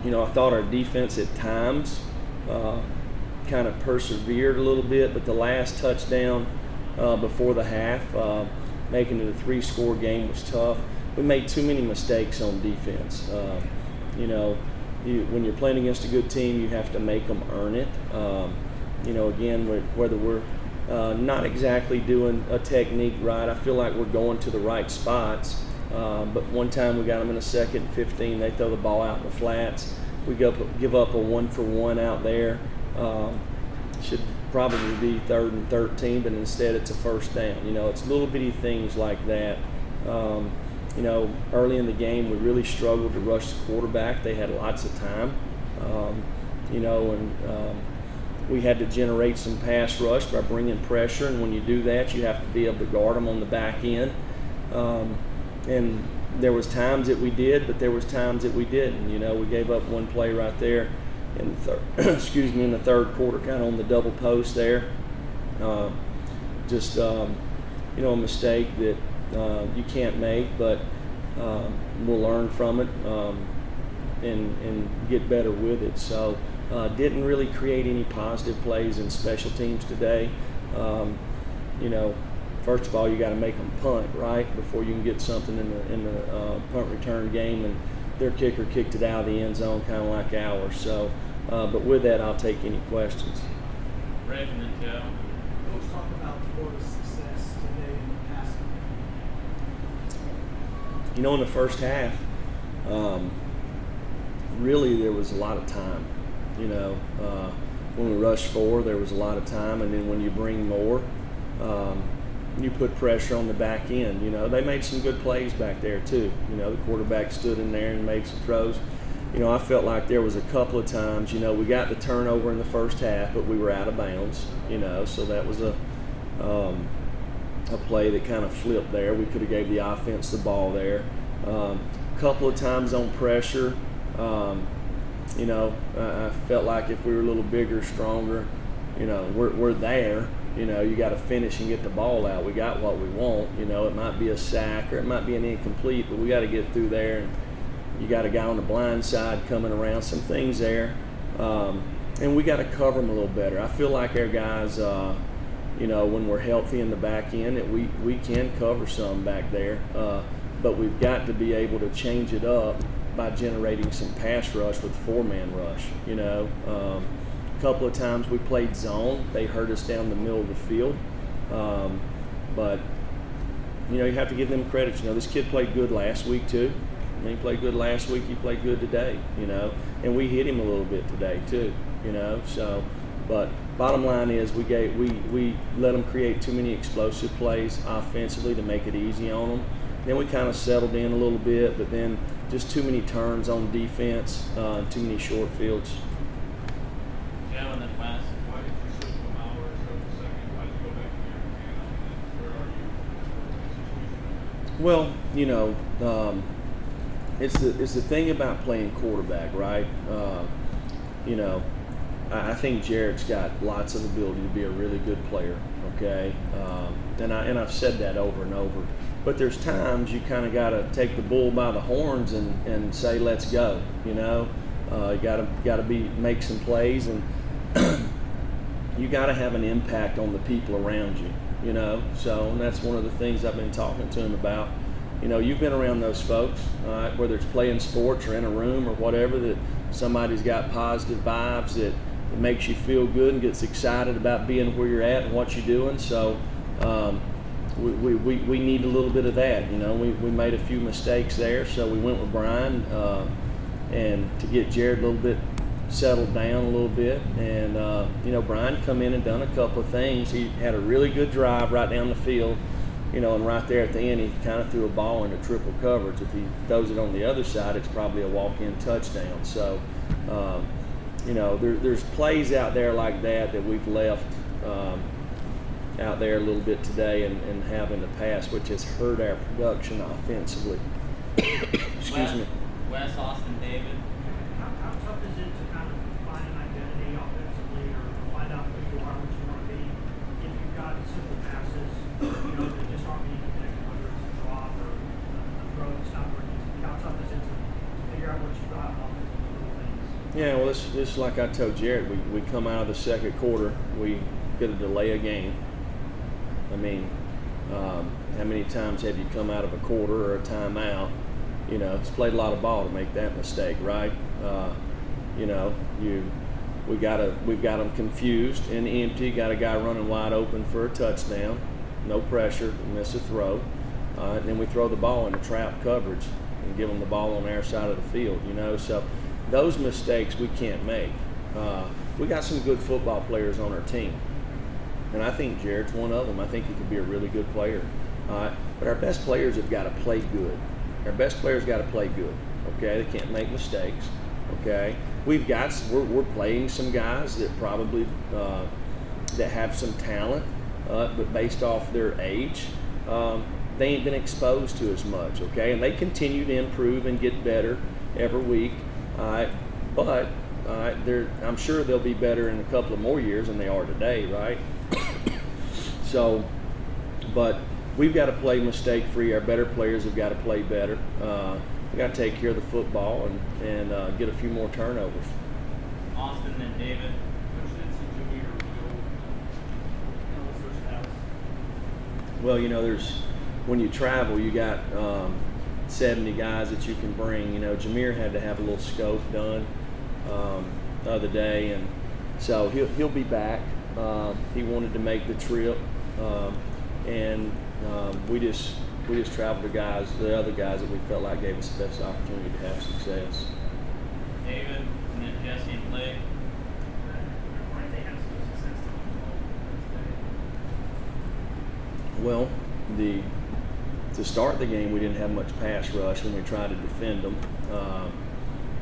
I thought our defense at times kind of persevered a little bit, but the last touchdown before the half, making it a 3-score game was tough. We made too many mistakes on defense. When you're playing against a good team, you have to make them earn it. Again, whether we're not exactly doing a technique right, I feel like we're going to the right spots. But one time we got them in a 2nd and 15, they throw the ball out in the flats. We give up a 1-for-1 out there. Should probably be 3rd and 13, but instead it's a first down. It's little bitty things like that. Early in the game we really struggled to rush the quarterback. They had lots of time, we had to generate some pass rush by bringing pressure, and when you do that, you have to be able to guard them on the back end. And there was times that we did, but there was times that we didn't. We gave up one play right there in the in the 3rd quarter, kind of on the double post there. A mistake that you can't make, but we'll learn from it and get better with it. So didn't really create any positive plays in special teams today. First of all, you got to make them punt, right, before you can get something in the punt return game, and their kicker kicked it out of the end zone, kind of like ours. So, but with that, I'll take any questions. Raven and Joe. Coach, talk about Florida's success today in the passing game. In the first half, really there was a lot of time. When we rushed 4, there was a lot of time, and then when you bring more, you put pressure on the back end. They made some good plays back there too. The quarterback stood in there and made some throws. I felt like there was a couple of times, we got the turnover in the first half, but we were out of bounds, so that was a play that kind of flipped there. We could have gave the offense the ball there. A couple of times on pressure, I felt like if we were a little bigger, stronger, we're there. You got to finish and get the ball out. We got what we want. It might be a sack or it might be an incomplete, but we got to get through there. And you got a guy on the blind side coming around, some things there. And we got to cover them a little better. I feel like our guys, when we're healthy in the back end, that we can cover some back there. But we've got to be able to change it up by generating some pass rush with 4-man rush. A couple of times we played zone. They hurt us down the middle of the field. But you have to give them credit. This kid played good last week too. He played good last week. He played good today. And we hit him a little bit today too. So, but bottom line is we let them create too many explosive plays offensively to make it easy on them. Then we kind of settled in a little bit, but then just too many turns on defense, too many short fields. Joe, and then Wes. Why did you switch from Howard to the second? Why did you go back to your hand? Where are you? Well, it's the thing about playing quarterback, right? I think Jarrett's got lots of ability to be a really good player. Okay, and I've said that over and over. But there's times you kind of got to take the bull by the horns and say, let's go. You got to make some plays, and you got to have an impact on the people around you. So and that's one of the things I've been talking to him about. You've been around those folks, whether it's playing sports or in a room or whatever, that somebody's got positive vibes that makes you feel good and gets excited about being where you're at and what you're doing. So we need a little bit of that. We made a few mistakes there, so we went with Brian and to get Jared a little bit settled down a little bit. And Brian come in and done a couple of things. He had a really good drive right down the field. And right there at the end, he kind of threw a ball into triple coverage. If he throws it on the other side, it's probably a walk-in touchdown. So, there's plays out there like that we've left out there a little bit today and have in the past, which has hurt our production offensively. Excuse me. Wes, Austin, David. How tough is it to kind of find an identity offensively or find out who you are, what you want to be, if you've got simple passes, that just aren't being connected, whether it's a drop or a throw that's not working? How tough is it to figure out what you got offensively? Yeah, well, this like I told Jared, we come out of the second quarter, we get a delay a game. I mean, how many times have you come out of a quarter or a timeout? You know, it's played a lot of ball to make that mistake, right? You know, we've got them confused and empty. Got a guy running wide open for a touchdown, no pressure, miss a throw, and then we throw the ball into trap coverage and give them the ball on our side of the field. You know, so those mistakes we can't make. We got some good football players on our team, and I think Jared's one of them. I think he could be a really good player. But our best players have got to play good. Our best players got to play good. Okay, they can't make mistakes. Okay, we're playing some guys that probably that have some talent, but based off their age, they ain't been exposed to as much. Okay, and they continue to improve and get better every week. But I'm sure they'll be better in a couple of more years than they are today, right? So, but we've got to play mistake-free. Our better players have got to play better. We got to take care of the football and get a few more turnovers. Austin and David. Well, you know, when you travel, you got 70 guys that you can bring. You know, Jameer had to have a little scope done the other day, and so he'll be back. He wanted to make the trip, and we just traveled the other guys that we felt like gave us the best opportunity to have success. David and then Jesse and Blake. Well, to start the game, we didn't have much pass rush when we tried to defend them.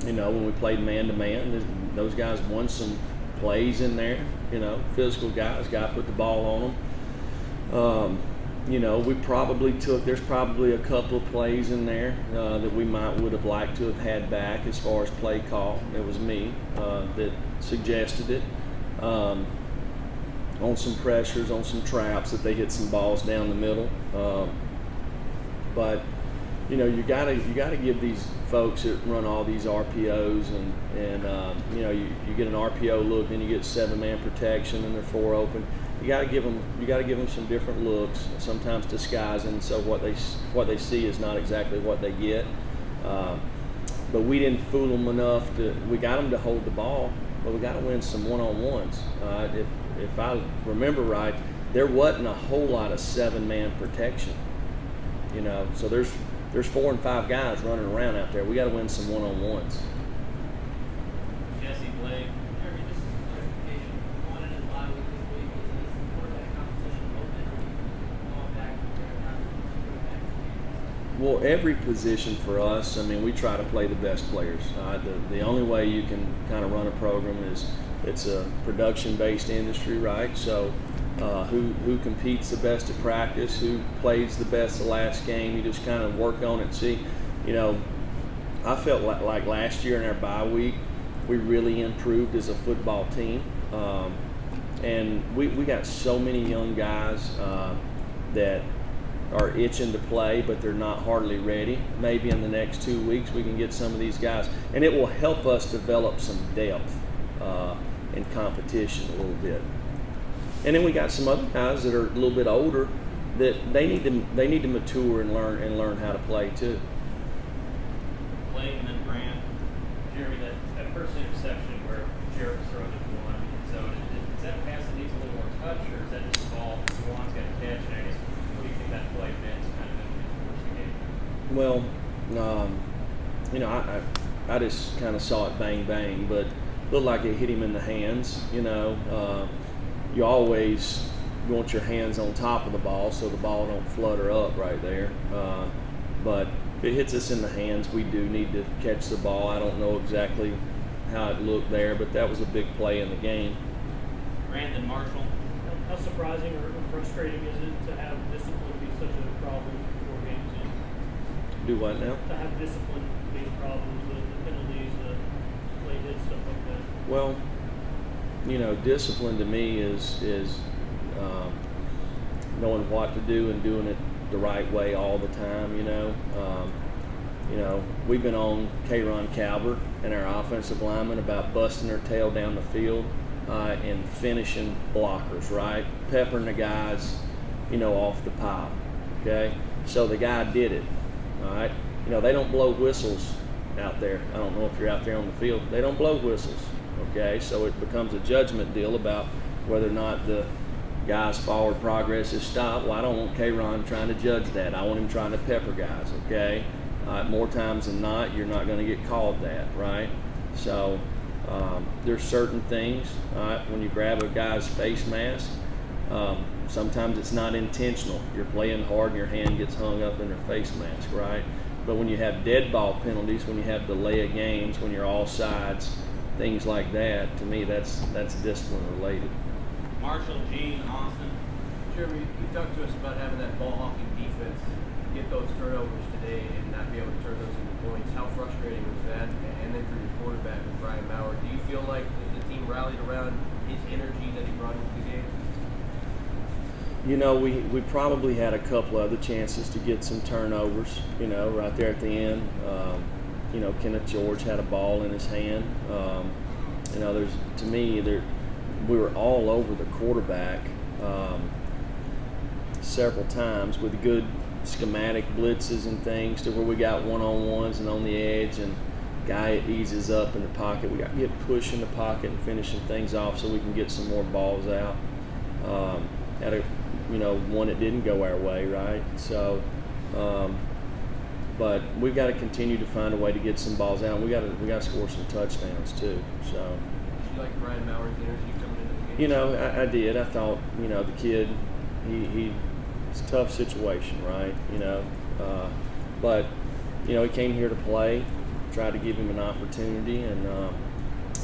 You know, when we played man-to-man, those guys won some plays in there. You know, physical guys, put the ball on them. You know, there's probably a couple of plays in there that we would have liked to have had back as far as play call. It was me that suggested it. On some pressures, on some traps, that they hit some balls down the middle. But you know, you gotta give these folks that run all these RPOs and you know, you get an RPO look, then you get 7-man protection, and they're 4 open. You gotta give them some different looks, sometimes disguising so what they see is not exactly what they get. But we didn't fool them enough we got them to hold the ball, but we got to win some one-on-ones. If I remember right, there wasn't a whole lot of 7-man protection. You know, so there's 4 and 5 guys running around out there. We got to win some one-on-ones. Jesse, Blake. Jeremy, this is a clarification. Going into the bye week this week, is the quarterback competition open, or going back to quarterback? Well, every position for us, I mean, we try to play the best players. The only way you can kind of run a program is it's a production-based industry, right? So who competes the best at practice, who plays the best the last game, you just kind of work on it. See, you know, I felt like last year in our bye week, we really improved as a football team. And we got so many young guys that are itching to play, but they're not hardly ready. Maybe in the next 2 weeks we can get some of these guys, and it will help us develop some depth in competition a little bit. And then we got some other guys that are a little bit older that they need to mature and learn how to play too. Blake and then Grant. Jeremy, that first interception where Jared was throwing it to one, so is that a pass that needs a little more touch, or is that just a ball Juwan's got to catch? And I guess, what do you think that play meant kind of in the course of the game? Well, you know, I just kind of saw it bang bang, but looked like it hit him in the hands. You know, you always want your hands on top of the ball so the ball don't flutter up right there. But if it hits us in the hands, we do need to catch the ball. I don't know exactly how it looked there, but that was a big play in the game. Brandon Marshall. How surprising or frustrating is it to have discipline be such a problem 4 games in? Do what now? To have discipline be a problem, the penalties, the late hits, stuff like that. Well, you know, discipline to me is knowing what to do and doing it the right way all the time. You know, You know, we've been on K-Ron Calvert and our offensive linemen about busting their tail down the field and finishing blockers, right? Peppering the guys, you know, off the pile, okay? So the guy did it, all right? You know, they don't blow whistles out there. I don't know if you're out there on the field. They don't blow whistles, okay? So it becomes a judgment deal about whether or not the guy's forward progress is stopped. Well, I don't want K-Ron trying to judge that. I want him trying to pepper guys, okay? More times than not, you're not going to get called that, right? So there's certain things, when you grab a guy's face mask, sometimes it's not intentional. You're playing hard and your hand gets hung up in their face mask, right? But when you have dead ball penalties, when you have delay of games, when you're all sides, things like that, to me, that's discipline related. Marshall, Gene, Austin. Jeremy, you talked to us about having that ball hawking defense, get those turnovers today and not be able to turn those into points. How frustrating was that? And then for your quarterback with Brian Maurer, do you feel like the team rallied around his energy that he brought into the game? You know, we probably had a couple other chances to get some turnovers, you know, right there at the end. You know, Kenneth George had a ball in his hand. You know, we were all over the quarterback several times with good schematic blitzes and things to where we got one-on-ones and on the edge, and guy eases up in the pocket. We got to get push in the pocket and finishing things off so we can get some more balls out. Had a, you know, one that didn't go our way, right? So, but we've got to continue to find a way to get some balls out. We got to score some touchdowns too. So. Did you like Brian Maurer's energy coming into the game? You know, I did. I thought, you know, the kid, it's a tough situation, right? You know, but you know, he came here to play. Tried to give him an opportunity, and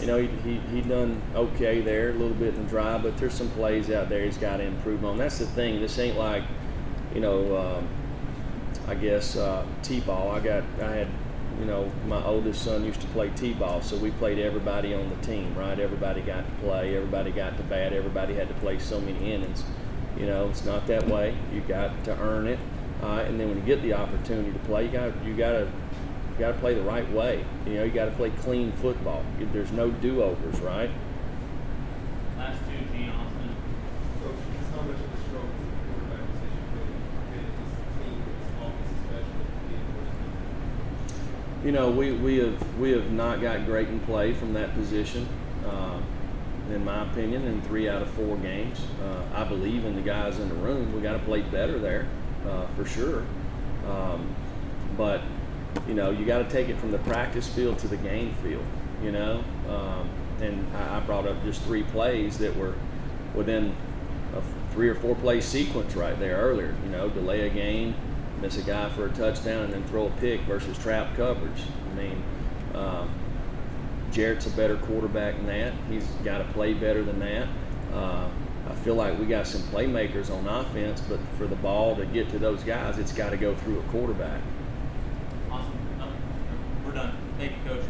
you know, he done okay there, a little bit in the dry, but there's some plays out there he's got to improve on. That's the thing. This ain't like, you know, I guess T-ball. I had, you know, my oldest son used to play T-ball, so we played everybody on the team, right? Everybody got to play, everybody got to bat, everybody had to play so many innings. You know, it's not that way. You got to earn it, and then when you get the opportunity to play, you got to play the right way. You know, you got to play clean football. There's no do-overs, right? Last two, Gene, Austin. Coach, just how much of a struggle is the quarterback position for this team, this offense especially? You know, we have not got great in play from that position. In my opinion, in 3 out of 4 games, I believe in the guys in the room. We got to play better there, for sure. But you know, you got to take it from the practice field to the game field. You know, and I brought up just 3 plays that were within a 3 or 4 play sequence right there earlier. You know, delay a game, miss a guy for a touchdown, and then throw a pick versus trap coverage. I mean, Jarrett's a better quarterback than that. He's got to play better than that. I feel like we got some playmakers on offense, but for the ball to get to those guys, it's got to go through a quarterback. Awesome. We're done. Thank you, Coach.